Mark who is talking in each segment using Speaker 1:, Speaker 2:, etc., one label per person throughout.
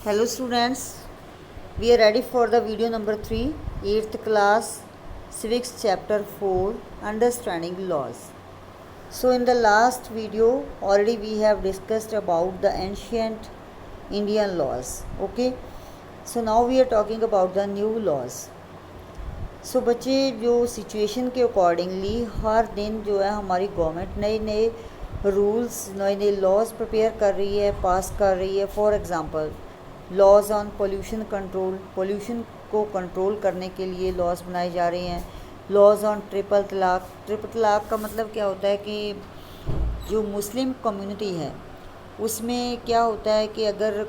Speaker 1: Hello students, we are ready for the video number 3, 8th class, Civics chapter 4, Understanding Laws. So in the last video, already we have discussed about the ancient Indian laws, okay. So now we are talking about the new laws. सो बच्चे जो situation के accordingly हर दिन जो है हमारी government नए नए rules नए नए लॉज प्रिपेयर कर रही है, पास कर रही है. For example laws on pollution control, pollution को कंट्रोल करने के लिए लॉज बनाए जा रहे हैं. Laws on triple talaq, triple talaq का मतलब क्या होता है कि जो मुस्लिम कम्युनिटी है उसमें क्या होता है कि अगर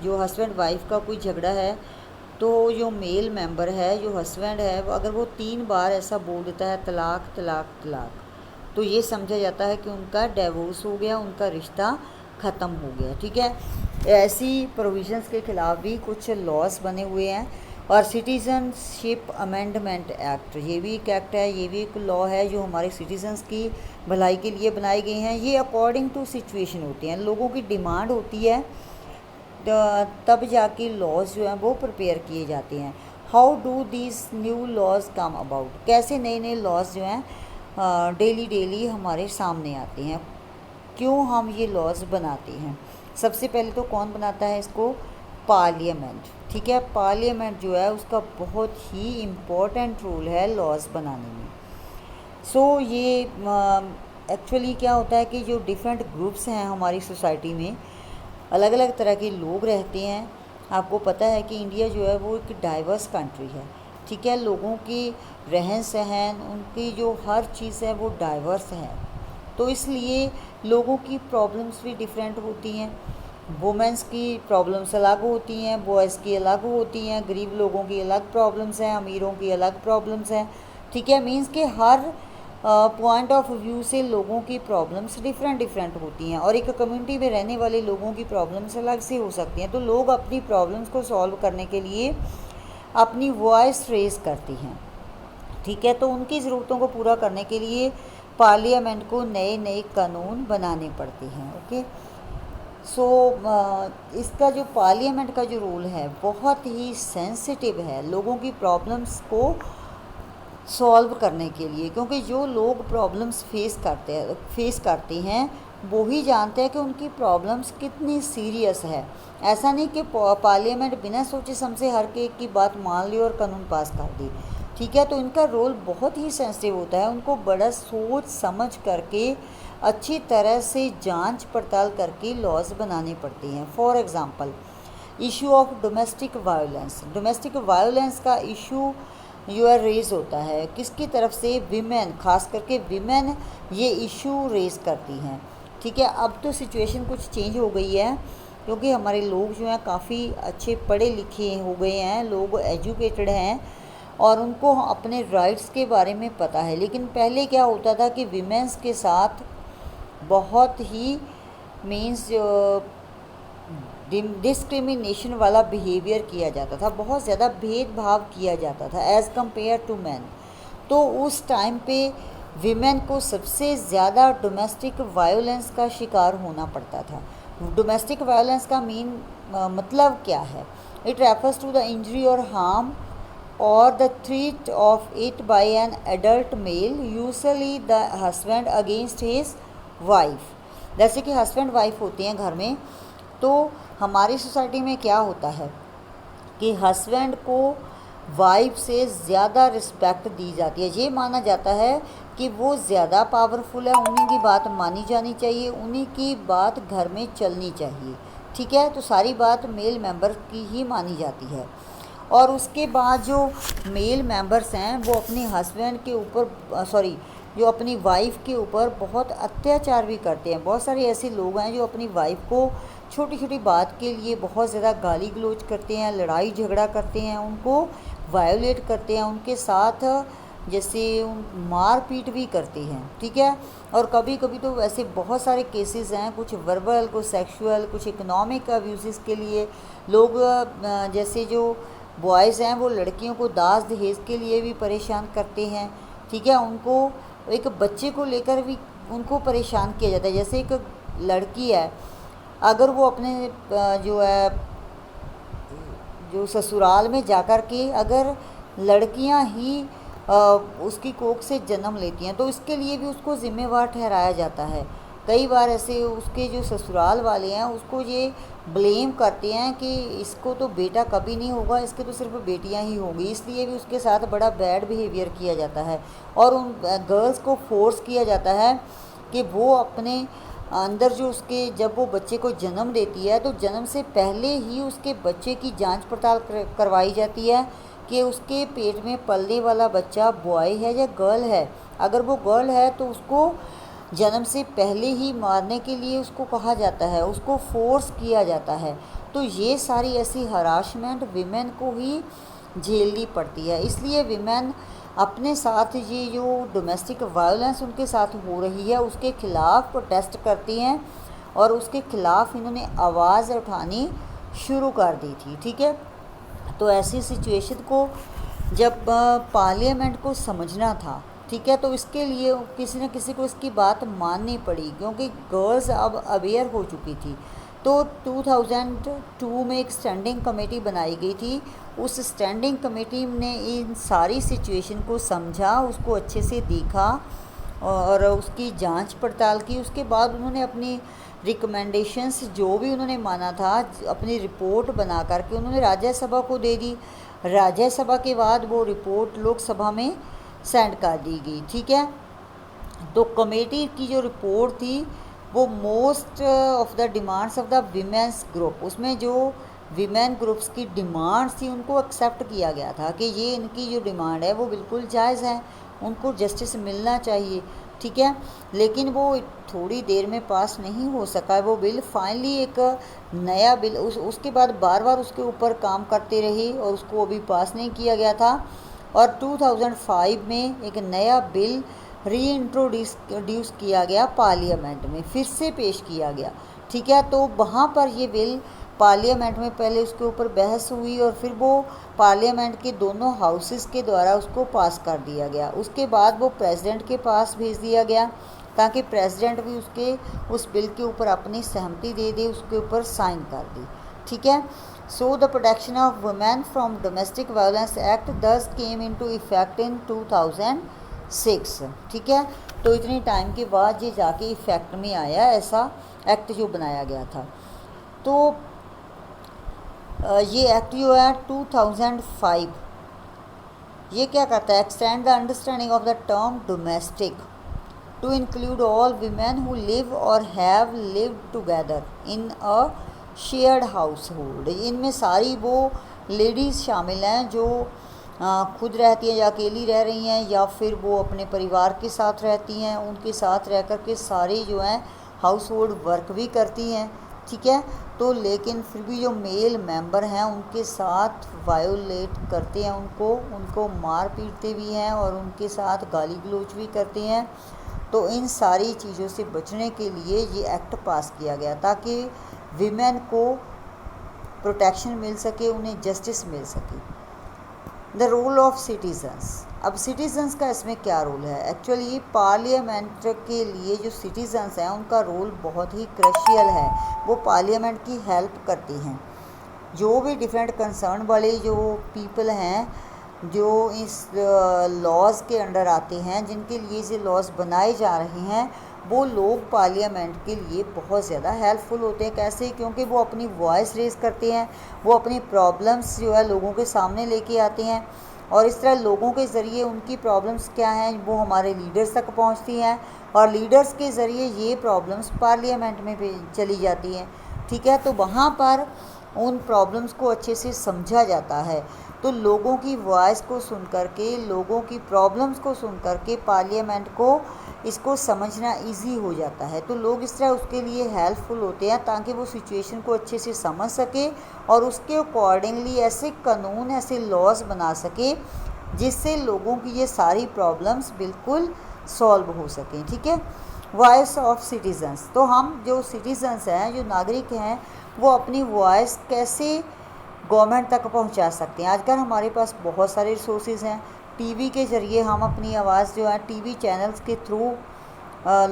Speaker 1: जो हस्बैंड वाइफ का कोई झगड़ा है तो जो मेल मेंबर है, जो हस्बैंड है, अगर वो 3 बार ऐसा बोल देता है तलाक तलाक तलाक, तो ये समझा जाता है कि उनका डिवोर्स हो गया, उनका रिश्ता ख़त्म हो गया. ठीक है, ऐसी प्रोविजंस के ख़िलाफ़ भी कुछ लॉज बने हुए हैं. और सिटीज़नशिप अमेंडमेंट एक्ट, ये भी एक एक्ट है, ये भी एक लॉ है जो हमारे सिटीजन्स की भलाई के लिए बनाए गए हैं. ये अकॉर्डिंग टू सिचुएशन होती हैं, लोगों की डिमांड होती है तब जाके लॉज जो हैं वो प्रिपेयर किए जाते हैं. How do these new laws come about, कैसे नए नए लॉज जो हैं डेली डेली हमारे सामने आते हैं, क्यों हम ये लॉज बनाते हैं. सबसे पहले तो कौन बनाता है इसको? पार्लियामेंट. ठीक है, पार्लियामेंट जो है उसका बहुत ही इम्पोर्टेंट रोल है लॉज बनाने में. ये एक्चुअली क्या होता है कि जो डिफरेंट ग्रुप्स हैं हमारी सोसाइटी में, अलग अलग तरह के लोग रहते हैं. आपको पता है कि इंडिया जो है वो एक डाइवर्स कंट्री है. ठीक है, लोगों की रहन सहन, उनकी जो हर चीज़ है वो डाइवर्स है, तो इसलिए लोगों की प्रॉब्लम्स भी डिफरेंट होती हैं. वुमेंस की प्रॉब्लम्स अलग होती हैं, बॉयज़ की अलग होती हैं, गरीब लोगों की अलग प्रॉब्लम्स हैं, अमीरों की अलग प्रॉब्लम्स हैं. ठीक है, मीन्स कि हर पॉइंट ऑफ व्यू से लोगों की प्रॉब्लम्स डिफरेंट होती हैं, और एक कम्युनिटी में रहने वाले लोगों की प्रॉब्लम्स अलग से हो सकती हैं. तो लोग अपनी प्रॉब्लम्स को सॉल्व करने के लिए अपनी वॉइस रेज करती हैं. ठीक है, तो उनकी ज़रूरतों को पूरा करने के लिए पार्लियामेंट को नए नए कानून बनाने पड़ते हैं. ओके, इसका जो पार्लियामेंट का जो रोल है बहुत ही सेंसिटिव है लोगों की प्रॉब्लम्स को सॉल्व करने के लिए, क्योंकि जो लोग प्रॉब्लम्स फेस करते हैं वो ही जानते हैं कि उनकी प्रॉब्लम्स कितनी सीरियस है. ऐसा नहीं कि पार्लियामेंट बिना सोचे समझे हर एक की बात मान ली और कानून पास कर दी. ठीक है, तो इनका रोल बहुत ही सेंसिटिव होता है. उनको बड़ा सोच समझ करके अच्छी तरह से जांच पड़ताल करके लॉज बनाने पड़ते हैं. For example issue of domestic violence, domestic violence का इशू जो है रेज़ होता है किसकी तरफ से? विमेन, खास करके विमेन ये इशू रेज़ करती हैं. ठीक है, अब तो सिचुएशन कुछ चेंज हो गई है, क्योंकि हमारे लोग जो हैं काफ़ी अच्छे पढ़े लिखे हो गए हैं, लोग एजुकेटेड हैं और उनको अपने राइट्स के बारे में पता है. लेकिन पहले क्या होता था कि विमेंस के साथ बहुत ही मीन्स डिस्क्रिमिनेशन वाला बिहेवियर किया जाता था, बहुत ज़्यादा भेदभाव किया जाता था एज़ कम्पेयर टू मैन. तो उस टाइम पे विमेन को सबसे ज़्यादा डोमेस्टिक वायलेंस का शिकार होना पड़ता था. डोमेस्टिक वायलेंस का मतलब क्या है? It refers to the injury और हार्म और the threat of it by an adult male, usually the husband against his wife. जैसे कि हस्बैंड वाइफ होते हैं घर में, तो हमारी सोसाइटी में क्या होता है कि हस्बैंड को वाइफ से ज़्यादा रिस्पेक्ट दी जाती है. ये माना जाता है कि वो ज़्यादा पावरफुल है, उन्हीं की बात मानी जानी चाहिए, उन्हीं की बात घर में चलनी चाहिए. ठीक है, तो सारी बात मेल मेंबर की ही मानी जाती है. और उसके बाद जो मेल मेंबर्स हैं वो अपने हस्बैंड के ऊपर जो अपनी वाइफ के ऊपर बहुत अत्याचार भी करते हैं. बहुत सारे ऐसे लोग हैं जो अपनी वाइफ को छोटी छोटी बात के लिए बहुत ज़्यादा गाली गलौज करते हैं, लड़ाई झगड़ा करते हैं, उनको वायोलेट करते हैं, उनके साथ जैसे मार पीट भी करते हैं. ठीक है, और कभी कभी तो वैसे बहुत सारे केसेस हैं, कुछ वर्बल, कुछ सेक्सुअल, कुछ इकोनॉमिक अब्यूज़ के लिए लोग जैसे जो बॉयज़ हैं वो लड़कियों को दाज दहेज के लिए भी परेशान करते हैं. ठीक है, उनको एक बच्चे को लेकर भी उनको परेशान किया जाता है. जैसे एक लड़की है, अगर वो अपने जो है जो ससुराल में जाकर के अगर लड़कियां ही उसकी कोख से जन्म लेती हैं तो इसके लिए भी उसको ज़िम्मेवार ठहराया जाता है। कई बार ऐसे उसके जो ससुराल वाले हैं उसको ये ब्लेम करते हैं कि इसको तो बेटा कभी नहीं होगा, इसके तो सिर्फ बेटियां ही होंगी, इसलिए भी उसके साथ बड़ा बैड बिहेवियर किया जाता है और उन गर्ल्स को फोर्स किया जाता है कि वो अपने अंदर जो उसके जब वो बच्चे को जन्म देती है तो जन्म से पहले ही उसके बच्चे की जांच पड़ताल करवाई जाती है कि उसके पेट में पलने वाला बच्चा बॉय है या गर्ल है। अगर वो गर्ल है तो उसको जन्म से पहले ही मारने के लिए उसको कहा जाता है, उसको फोर्स किया जाता है। तो ये सारी ऐसी हरासमेंट विमेन को ही झेलनी पड़ती है। इसलिए विमेन अपने साथ ये जो डोमेस्टिक वायलेंस उनके साथ हो रही है उसके खिलाफ प्रोटेस्ट करती हैं और उसके खिलाफ इन्होंने आवाज़ उठानी शुरू कर दी थी। ठीक है, तो ऐसी सिचुएशन को जब पार्लियामेंट को समझना था, ठीक है, तो इसके लिए किसी न किसी को इसकी बात माननी पड़ी क्योंकि गर्ल्स अब अवेयर हो चुकी थी। तो 2002 में एक स्टैंडिंग कमेटी बनाई गई थी। उस स्टैंडिंग कमेटी ने इन सारी सिचुएशन को समझा, उसको अच्छे से देखा और उसकी जांच पड़ताल की। उसके बाद उन्होंने अपनी रिकमेंडेशंस जो भी उन्होंने माना था अपनी रिपोर्ट बना करके उन्होंने राज्यसभा को दे दी। राज्यसभा के बाद वो रिपोर्ट लोकसभा में सेंड कर दी गई। ठीक है, तो कमेटी की जो रिपोर्ट थी वो most of the demands of the women's group, उसमें जो वीमेन ग्रुप्स की डिमांड्स थी उनको एक्सेप्ट किया गया था कि ये इनकी जो डिमांड है वो बिल्कुल जायज़ है, उनको जस्टिस मिलना चाहिए। ठीक है, लेकिन वो थोड़ी देर में पास नहीं हो सका वो बिल। फाइनली एक नया बिल उसके बाद बार बार उसके ऊपर काम करते रहे और उसको अभी पास नहीं किया गया था और 2005 में एक नया बिल रीइंट्रोड्यूस किया गया, पार्लियामेंट में फिर से पेश किया गया। ठीक है, तो वहाँ पर ये बिल पार्लियामेंट में पहले उसके ऊपर बहस हुई और फिर वो पार्लियामेंट के दोनों हाउसेस के द्वारा उसको पास कर दिया गया। उसके बाद वो प्रेसिडेंट के पास भेज दिया गया ताकि प्रेसिडेंट भी उस बिल के ऊपर अपनी सहमति दे दे, उसके ऊपर साइन कर दी। ठीक है, so the protection of women from domestic violence act दस केम इनटू इफेक्ट इन 2006। ठीक है, तो इतनी टाइम के बाद ये जाके इफेक्ट में आया ऐसा एक्ट जो बनाया गया था। तो ये एक्ट जो है 2005 ये क्या करता है, extend the understanding of the term domestic to include all women who live or have lived together in a shared household. इनमें सारी वो लेडीज़ शामिल हैं जो खुद रहती हैं या अकेली रह रही हैं या फिर वो अपने परिवार के साथ रहती हैं, उनके साथ रह कर के सारी जो हैं हाउस होल्ड वर्क भी करती हैं। ठीक है, तो लेकिन फिर भी जो मेल मेंबर हैं उनके साथ वायोलेट करते हैं, उनको मार पीटते भी हैं और उनके साथ गाली गलौज भी करते हैं। तो इन सारी चीज़ों से बचने के लिए ये एक्ट पास किया गया ताकि विमेन को प्रोटेक्शन मिल सके, उन्हें जस्टिस मिल सके। द रोल ऑफ सिटीजन्स, अब सिटीजन्स का इसमें क्या रोल है। एक्चुअली पार्लियामेंट के लिए जो सिटीजन्स हैं उनका रोल बहुत ही क्रूशियल है, वो पार्लियामेंट की हेल्प करते हैं। जो भी डिफरेंट कंसर्न वाले जो पीपल हैं जो इस लॉज़ के अंडर आते हैं, जिनके लिए ये लॉज़ बनाए जा रहे हैं, वो लोग पार्लियामेंट के लिए बहुत ज़्यादा हेल्पफुल होते हैं। कैसे, क्योंकि वो अपनी वॉइस रेज़ करते हैं, वो अपनी प्रॉब्लम्स जो है लोगों के सामने लेके आते हैं और इस तरह लोगों के ज़रिए उनकी प्रॉब्लम्स क्या हैं वो हमारे लीडर्स तक पहुंचती हैं और लीडर्स के ज़रिए ये प्रॉब्लम्स पार्लियामेंट में भी चली जाती हैं। ठीक है, तो वहाँ पर उन प्रॉब्लम्स को अच्छे से समझा जाता है। तो लोगों की वॉइस को सुन कर के, लोगों की प्रॉब्लम्स को सुन कर के पार्लियामेंट को इसको समझना इजी हो जाता है। तो लोग इस तरह उसके लिए हेल्पफुल होते हैं ताकि वो सिचुएशन को अच्छे से समझ सके और उसके अकॉर्डिंगली ऐसे कानून, ऐसे लॉज बना सके जिससे लोगों की ये सारी प्रॉब्लम्स बिल्कुल सॉल्व हो सकें। ठीक है, वॉइस ऑफ सिटीजन्स, तो हम जो सिटीजन्स हैं, जो नागरिक हैं, वो अपनी वॉइस कैसे गवर्नमेंट तक पहुंचा सकते हैं। आजकल हमारे पास बहुत सारे रिसोर्सेज हैं, टीवी के ज़रिए हम अपनी आवाज़ जो है टीवी चैनल्स के थ्रू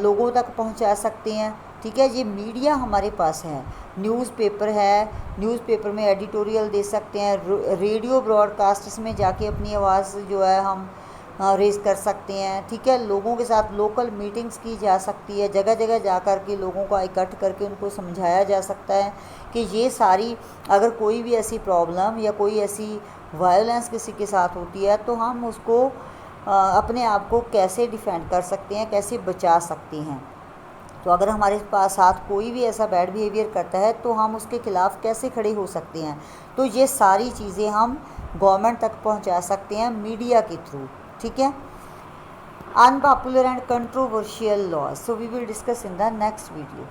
Speaker 1: लोगों तक पहुंचा सकते हैं। ठीक है। ये मीडिया हमारे पास है, न्यूज़पेपर है, न्यूज़पेपर में एडिटोरियल दे सकते हैं, रेडियो ब्रॉडकास्ट इसमें जाके अपनी आवाज़ जो है हम रेज़ कर सकते हैं, ठीक है। लोगों के साथ लोकल मीटिंग्स की जा सकती है, जगह जगह जा कर के लोगों को इकट्ठ करके उनको समझाया जा सकता है कि ये सारी, अगर कोई भी ऐसी प्रॉब्लम या कोई ऐसी वायलेंस किसी के साथ होती है तो हम उसको अपने आप को कैसे डिफेंड कर सकते हैं, कैसे बचा सकते हैं। तो अगर हमारे पास साथ कोई भी ऐसा बैड बिहेवियर करता है तो हम उसके खिलाफ़ कैसे खड़े हो सकते हैं। तो ये सारी चीज़ें हम गवर्नमेंट तक पहुंचा सकते हैं मीडिया के थ्रू, ठीक है। Unpopular and controversial laws, so we will discuss in the next video.